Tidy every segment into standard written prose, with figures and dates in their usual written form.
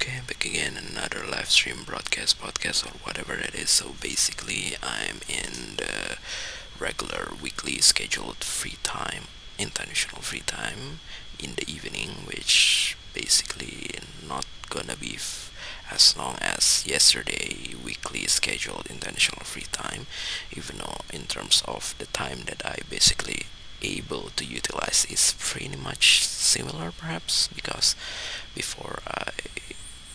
Okay, back again another live stream broadcast, podcast, or whatever it is. So basically, I'm in the regular weekly scheduled free time, international free time in the evening, which basically not gonna be as long as yesterday weekly scheduled international free time, even though in terms of the time that I basically able to utilize is pretty much similar perhaps because before I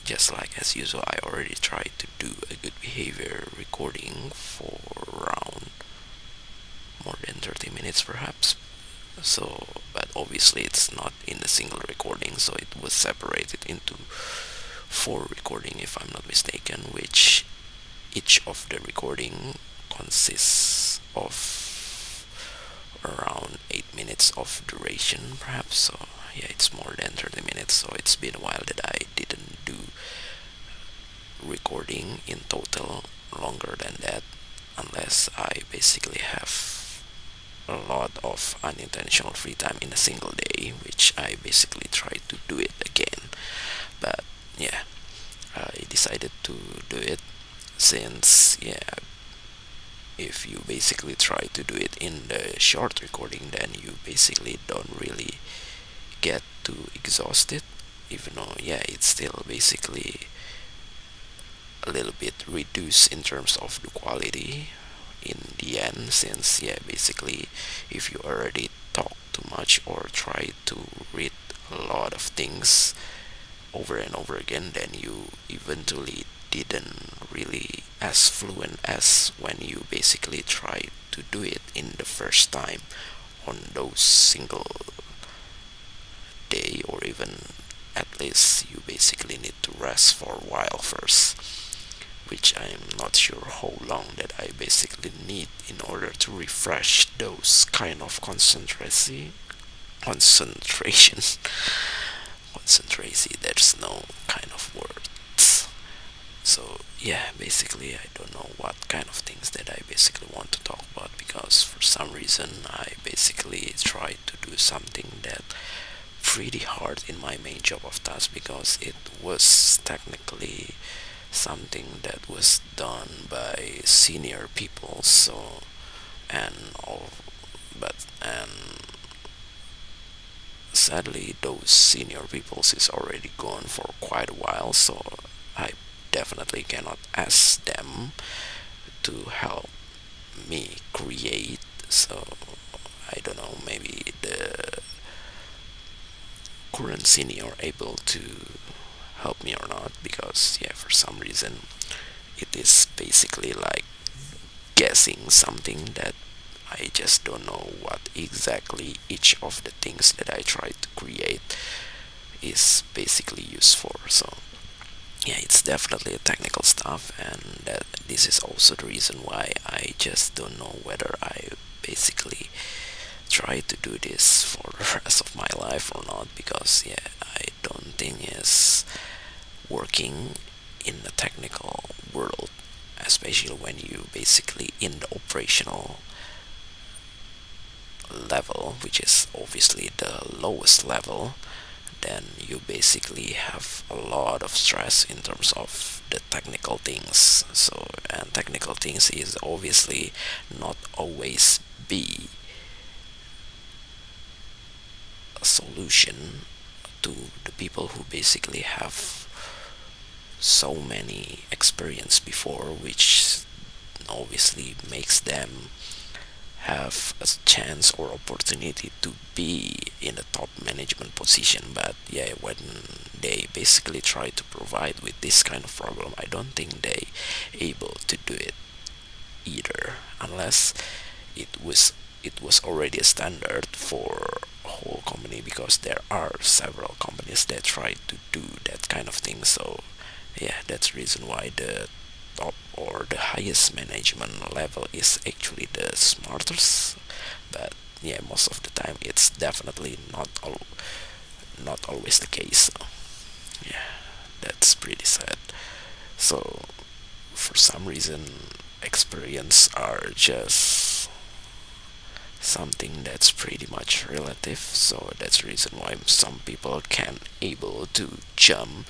just like as usual, I already tried to do a good behavior recording for around more than 30 minutes, perhaps. So, but obviously, it's not in a single recording, so it was separated into four recording, if I'm not mistaken, which each of the recording consists of around 8 minutes of duration, perhaps. So, yeah, it's more than 30 minutes, so it's been a while that I didn't do recording in total longer than that unless I basically have a lot of unintentional free time in a single day, which I basically try to do it again. But yeah, I decided to do it since, yeah, if you basically try to do it in the short recording, then you basically don't really get too exhausted, even though, yeah, it's still basically a little bit reduced in terms of the quality in the end, since yeah, basically if you already talk too much or try to read a lot of things over and over again, then you eventually didn't really as fluent as when you basically try to do it in the first time on those single day, or even at least you basically need to rest for a while first, which I'm not sure how long that I basically need in order to refresh those kind of concentration concentration. There's no kind of words. So yeah, basically I don't know what kind of things that I basically want to talk about, because for some reason I basically try to do something that pretty hard in my main job of task, because it was technically something that was done by senior people. So and all, but and sadly those senior peoples is already gone for quite a while, so I definitely cannot ask them to help me create. So I don't know, maybe the current senior able to help me or not, because yeah, for some reason it is basically like guessing something that I just don't know what exactly each of the things that I try to create is basically used for. So yeah, it's definitely a technical stuff, and that this is also the reason why I just don't know whether I basically try to do this for the rest of my life or not, because yeah, I don't think it's working in the technical world, especially when you basically in the operational level, which is obviously the lowest level. Then you basically have a lot of stress in terms of the technical things. So, and technical things is obviously not always be a solution to the people who basically have so many experience before, which obviously makes them have a chance or opportunity to be in a top management position. But yeah, when they basically try to provide with this kind of problem, I don't think they able to do it either, unless it was already a standard for whole company, because there are several companies that try to do that kind of thing. So yeah, that's the reason why the top or the highest management level is actually the smartest. But yeah, most of the time it's definitely not always the case. So yeah, that's pretty sad. So for some reason experience are just something that's pretty much relative. So that's the reason why some people can able to jump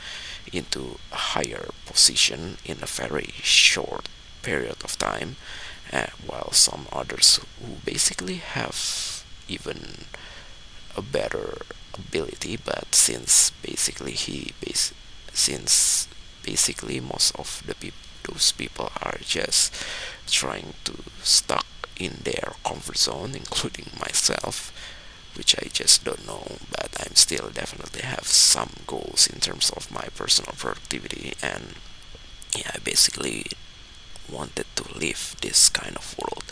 into a higher position in a very short period of time, while some others who basically have even a better ability, but since basically most of those people are just trying to stuck in their comfort zone, including myself, which I just don't know, but I'm still definitely have some goals in terms of my personal productivity. And yeah, I basically wanted to live this kind of world,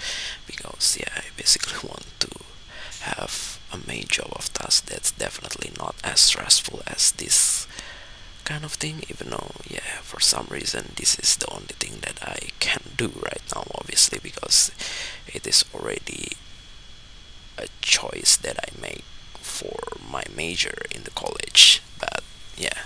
because yeah, I basically want to have a main job of task that's definitely not as stressful as this kind of thing, even though yeah, for some reason this is the only thing that I can do right now, obviously, because it is already a choice that I make for my major in the college. But yeah,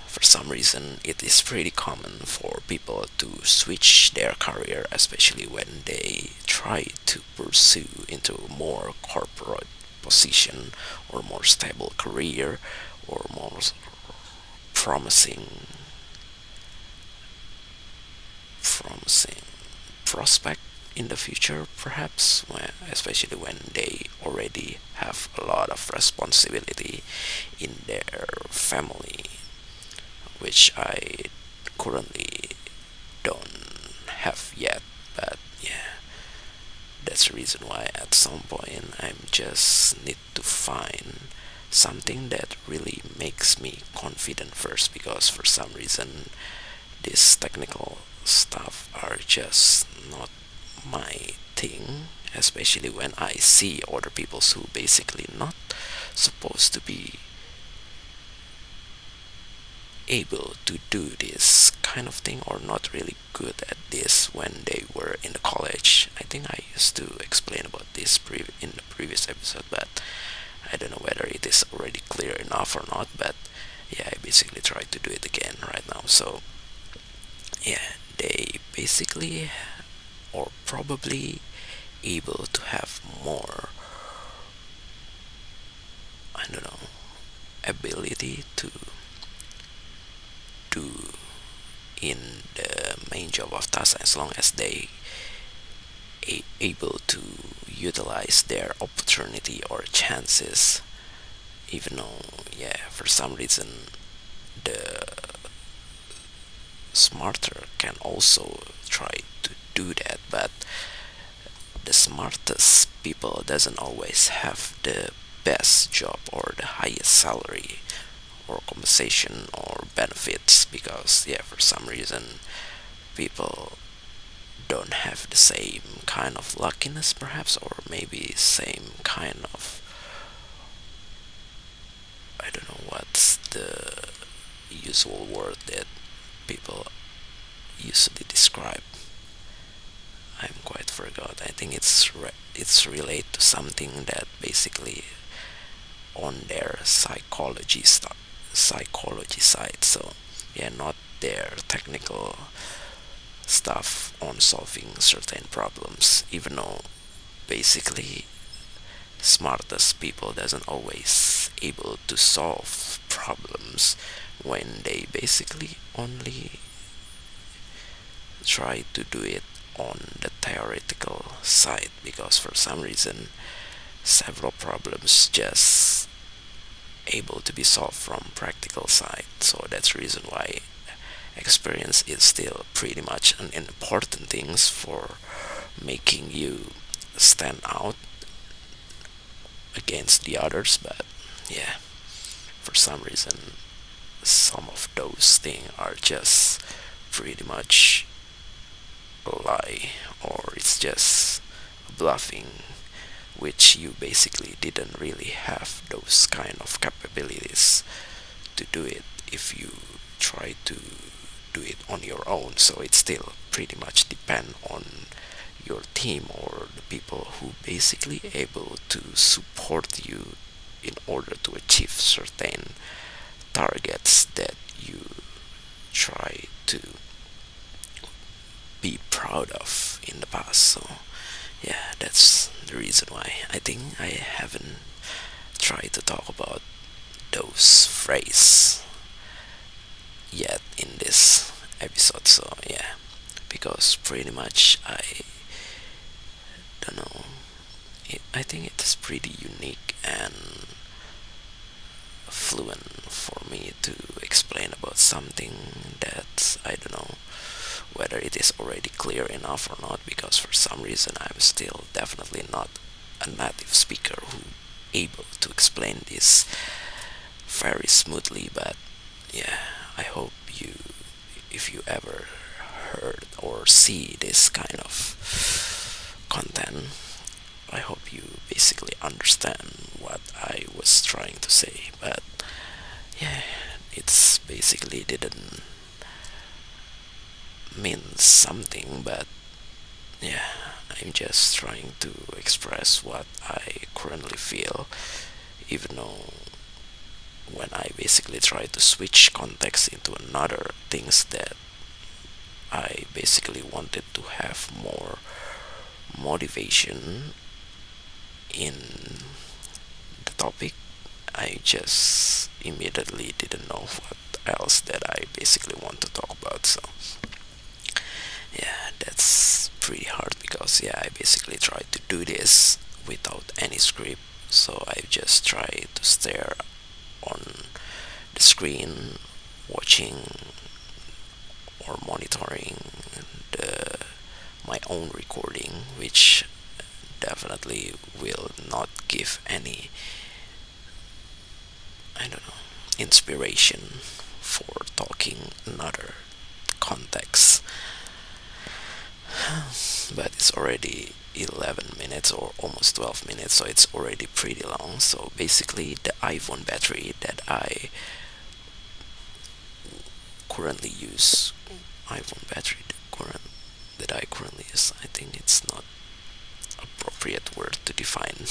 for some reason it is pretty common for people to switch their career, especially when they try to pursue into a more corporate position or more stable career or more promising promising prospect in the future, perhaps, especially when they already have a lot of responsibility in their family, which I currently don't have yet. But yeah, that's the reason why at some point I'm just need to find something that really makes me confident first, because for some reason this technical stuff are just not my thing, especially when I see other people who basically not supposed to be able to do this kind of thing, or not really good at this when they were in the college. I think I used to explain about this in the previous episode, but I don't know whether it is already clear enough or not. But yeah, I basically tried to do it again right now. So yeah, they basically or probably able to have more, I don't know, ability to do in the main job of task, as long as they able to utilize their opportunity or chances. Even though yeah, for some reason the smarter can also try to do that, but the smartest people doesn't always have the best job or the highest salary or compensation or benefits, because yeah, for some reason people don't have the same kind of luckiness, perhaps, or maybe same kind of, I don't know what's the usual word that people usually describe. I'm quite forgot. I think it's relate to something that basically on their psychology side. So yeah, not their technical stuff on solving certain problems. Even though basically smartest people doesn't always able to solve problems when they basically only try to do it on the theoretical side, because for some reason several problems just able to be solved from practical side. So that's the reason why experience is still pretty much an important things for making you stand out against the others. But yeah, for some reason some of those things are just pretty much a lie, or it's just bluffing, which you basically didn't really have those kind of capabilities to do it if you try to do it on your own. So it still pretty much depend on your team or the people who basically able to support you in order to achieve certain targets that you try to be proud of in the past. So Yeah, that's the reason why I think I haven't tried to talk about those phrase yet in this episode. So yeah, because pretty much I don't know. I think it is pretty unique and fluent for me to explain about something that I don't know whether it is already clear enough or not, because for some reason I'm still definitely not a native speaker who able to explain this very smoothly. But yeah, I hope you, if you ever heard or see this kind of content, I hope you basically understand what I was trying to say. But yeah, it's basically didn't mean something, but yeah, I'm just trying to express what I currently feel, even though when I basically try to switch context into another things that I basically wanted to have more motivation in the topic, I just immediately didn't know what else that I basically want to talk about. So yeah, that's pretty hard because yeah, I basically tried to do this without any script. So I just try to stare on the screen, watching or monitoring the my own recording, which definitely will not give any, I don't know, inspiration for talking another context. But it's already 11 minutes or almost 12 minutes, so it's already pretty long. So basically the iPhone battery that I currently use, iPhone battery that I currently use, I think it's not appropriate word to define.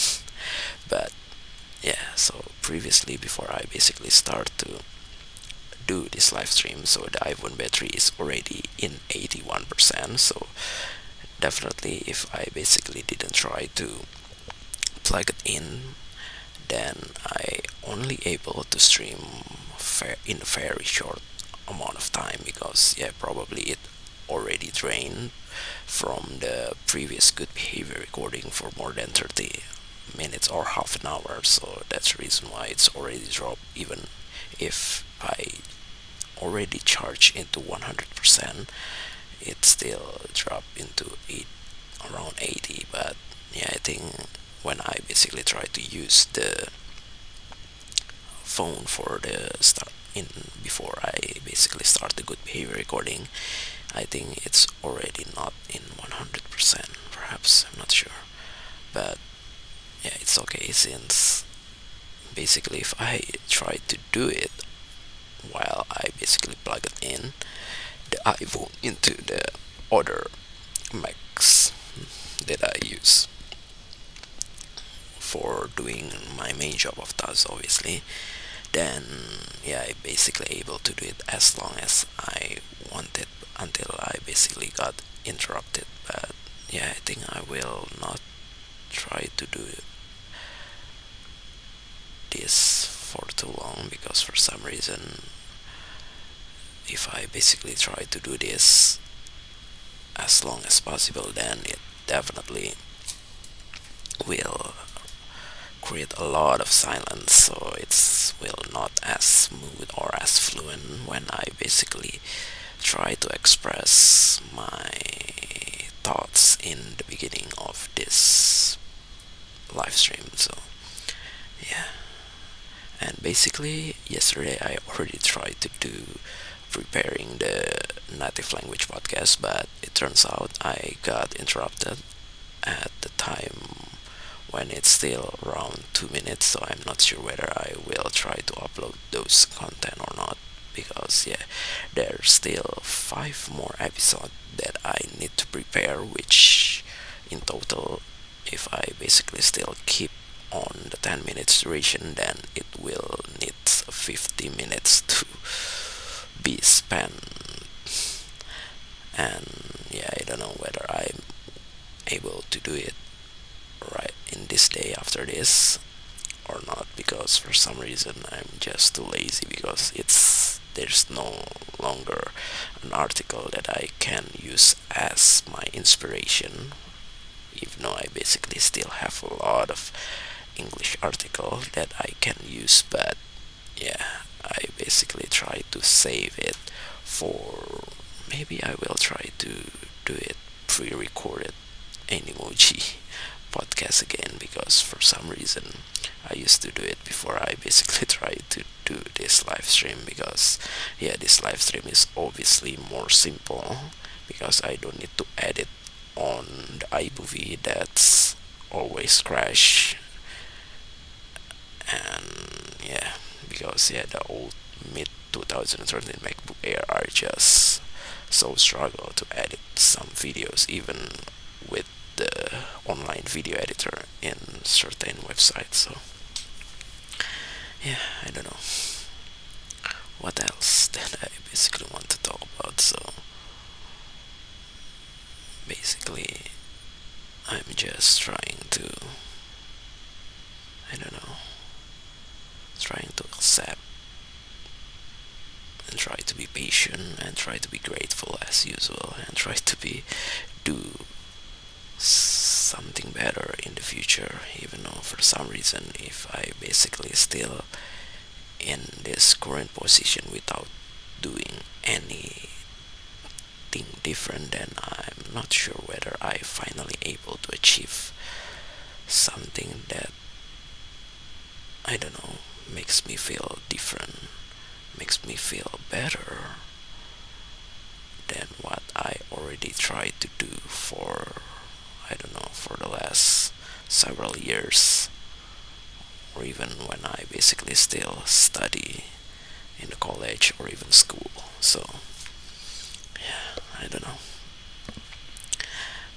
But yeah, so previously before I basically start to do this live stream, so the iPhone battery is already in 81%. So definitely if I basically didn't try to plug it in, then I only able to stream in a very short amount of time, because yeah, probably it already drained from the previous good behavior recording for more than 30 minutes or half an hour. So that's the reason why it's already dropped, even if I already charged into 100%, it still dropped into around 80. But yeah, I think when I basically try to use the phone for the start in before I basically start the good behavior recording, I think it's already not in 100%, perhaps, I'm not sure. But yeah, it's okay, since basically if I try to do it while I basically plug it in the iPhone into the other Macs that I use for doing my main job of tasks, obviously, then yeah, I basically able to do it as long as I wanted until I basically got interrupted. But yeah, I think I will not try to do this for too long, because for some reason if I basically try to do this as long as possible, then it definitely will create a lot of silence, so it's will not as smooth or as fluent when I basically try to express my thoughts in the beginning of this live stream. So yeah, and basically yesterday I already tried to do preparing the native language podcast, but it turns out I got interrupted at the time when it's still around 2 minutes. So I'm not sure whether I will try to upload those content or not, because yeah, there's still 5 more episodes that I need to prepare, which in total, if I basically still keep on the 10 minutes duration, then it will need 50 minutes to be spent. And yeah, I don't know whether I'm able to do it right in this day after this or not, because for some reason I'm just too lazy, because there's no longer an article that I can use as my inspiration, even though I basically still have a lot of English article that I can use. But yeah, I basically try to save it for, maybe I will try to do it pre-recorded Animoji podcast again, because for some reason I used to do it before I basically tried to do this live stream, because yeah, this live stream is obviously more simple, because I don't need to edit on the iMovie that's always crash. And yeah, because yeah, the old mid 2013 MacBook Air are just so struggle to edit some videos, even with the online video editor in certain websites. So yeah, I don't know what else that I basically want to talk about. So basically, I'm just trying to, I don't know, trying to accept and try to be patient and try to be grateful as usual, and try to be do something better in the future, even though for some reason if I basically still in this current position without doing anything different, then I'm not sure whether I finally able to achieve something that, I don't know, makes me feel different, makes me feel better than what I already tried to do for, I don't know, for the last several years, or even when I basically still study in the college or even school. So yeah, I don't know,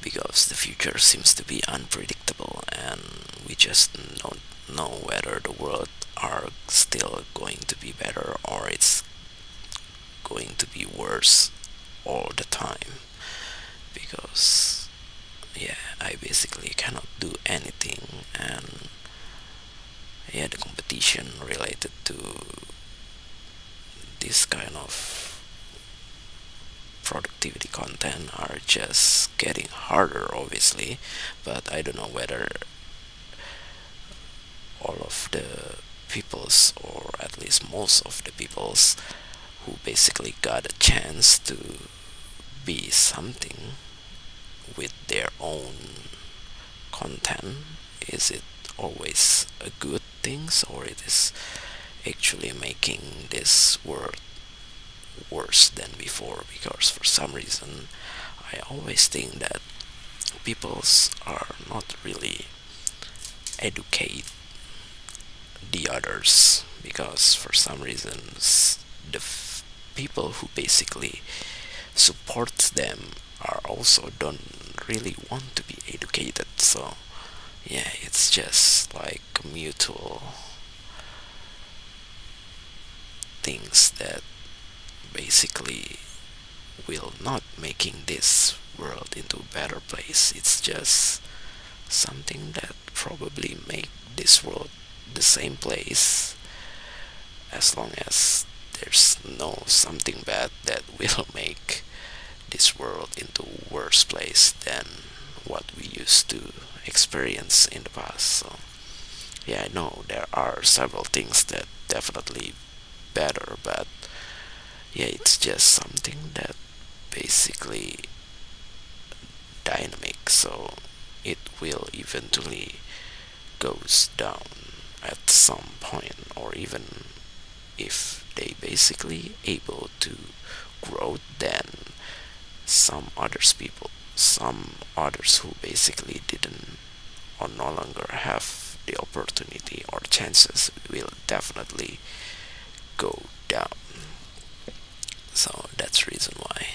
because the future seems to be unpredictable, and we just don't know whether the world are still going to be better or it's going to be worse all the time, because yeah, I basically cannot do anything. And yeah, the competition related to this kind of productivity content are just getting harder, obviously. But I don't know whether all of the peoples, or at least most of the peoples, who basically got a chance to be something with their own content, is it always a good thing, or it is actually making this world worse than before? Because for some reason I always think that peoples are not really educate the others, because for some reasons the people who basically support them are also don't really want to be educated. So yeah, it's just like mutual things that basically will not making this world into a better place. It's just something that probably make this world the same place, as long as there's no something bad that will make this world into a worse place than what we used to experience in the past. So yeah, I know there are several things that definitely better, but yeah, it's just something that basically dynamic, so it will eventually goes down at some point, or even if they basically able to grow, then some others who basically didn't or no longer have the opportunity or chances will definitely go down. So that's the reason why.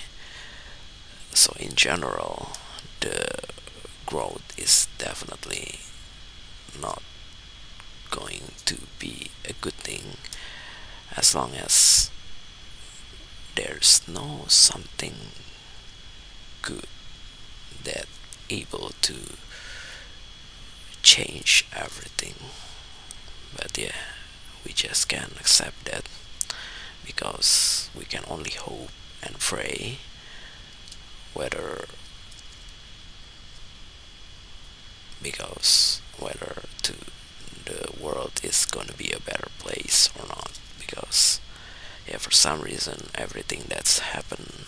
So in general, the growth is definitely not going to be a good thing, as long as there's no something good that able to change everything. But yeah, we just can't accept that because we can only hope and pray whether whether to the world is gonna be a better place or not. Because yeah, for some reason everything that's happened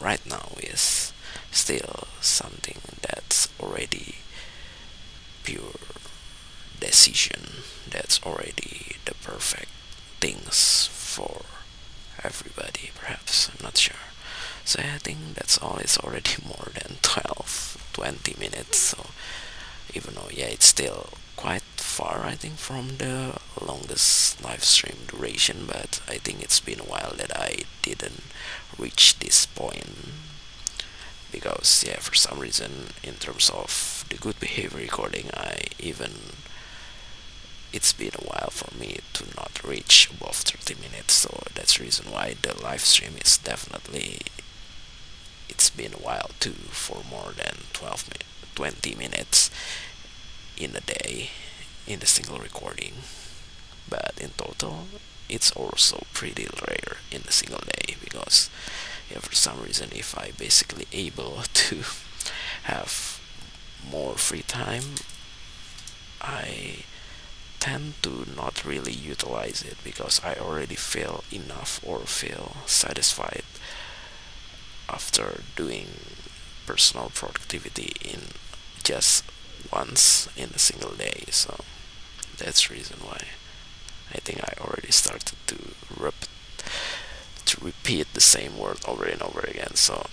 right now is still something that's already pure decision, that's already the perfect things for everybody. Perhaps, I'm not sure. So yeah, I think that's all. It's already more than 12, 20 minutes. So even though yeah, it's still quite far, I think, from the longest live stream duration, but I think it's been a while that I didn't reach this point because yeah, for some reason, in terms of the good behavior recording, it's been a while for me to not reach above 30 minutes. So that's the reason why the live stream is definitely, it's been a while too, for more than 20 minutes in a day in a single recording. But in total, it's also pretty rare in a single day because yeah, for some reason, if I basically able to have more free time, I tend to not really utilize it because I already feel enough or feel satisfied after doing personal productivity in just once in a single day. So that's the reason why I think I already started to repeat the same word over and over again. So